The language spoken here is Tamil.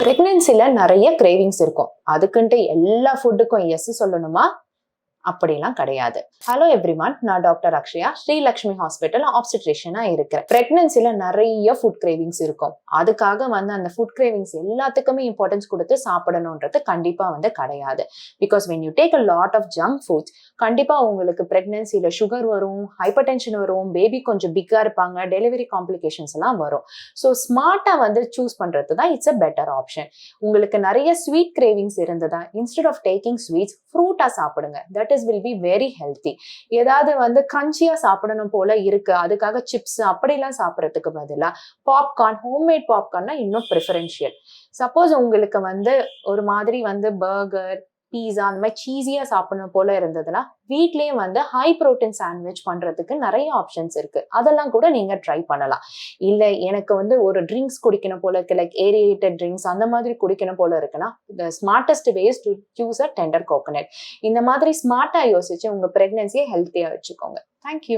பிரெக்னன்சில நிறைய கிரேவிங்ஸ் இருக்கும். அதுக்குன்ட்டு எல்லா ஃபுட்டுக்கும் எஸ் சொல்லணுமா? அப்படிலாம் கிடையாது. ஹலோ எவ்ரிவன், நான் டாக்டர் அக்ஷயா, ஸ்ரீலக்ஷ்மி ஹாஸ்பிட்டல் ஆப்ஸ்டிட்ரிஷியனா இருக்கிறேன். பிரெக்னன்சில நிறைய ஃபுட் கிரேவிங்ஸ் இருக்கும். அதுக்காக அந்த ஃபுட் கிரேவிங்ஸ் எல்லாத்துக்குமே இம்பார்ட்டன்ஸ் கொடுத்து சாப்பிடணுன்றது கண்டிப்பா கிடையாது. Because when you take a lot of junk foods, கண்டிப்பா உங்களுக்கு பிரெக்னன்சில சுகர் வரும், ஹைப்பர் டென்ஷன் வரும், பேபி கொஞ்சம் பிக்கா இருப்பாங்க, டெலிவரி காம்ப்ளிகேஷன்ஸ் எல்லாம் வரும். ஸோ ஸ்மார்ட்டா சூஸ் பண்றது தான் இட்ஸ் அ பெட்டர் ஆப்ஷன். உங்களுக்கு நிறைய ஸ்வீட் கிரேவிங்ஸ் இருந்ததா, இன்ஸ்டெட் ஆஃப் டேக்கிங் ஸ்வீட்ஸ், ஃப்ரூட்டா சாப்பிடுங்க. That will be very healthy. ஏதாவது கிரன்ச்சியா சாப்பிடணும் போல இருக்கு, அதுக்காக சிப்ஸ் அப்படிலாம் சாப்பிடறதுக்கு பதிலா பாப்கார்ன், ஹோம்மேட் பாப்கார்ன்னா இன்னும் ப்ரிஃபரன்ஷியல். சப்போஸ் உங்களுக்கு ஒரு மாதிரி பர்கர், பீஸா அந்த மாதிரி சீஸியா சாப்பிடணும் போல இருந்ததுன்னா வீட்லயே ஹை ப்ரோட்டீன் சாண்ட்விச் பண்றதுக்கு நிறைய ஆப்ஷன்ஸ் இருக்கு. அதெல்லாம் கூட நீங்க ட்ரை பண்ணலாம். இல்ல எனக்கு ஒரு ட்ரிங்க்ஸ் குடிக்கணும் போல இருக்கு, லைக் ஏரியேட்டட் ட்ரிங்க்ஸ் அந்த மாதிரி குடிக்கணும் போல இருக்குன்னா the smartest way is to choose a tender coconut. இந்த மாதிரி ஸ்மார்ட்டா யோசிச்சு உங்க பிரெக்னன்சியை ஹெல்த்தியா வச்சுக்கோங்க. தேங்க்யூ.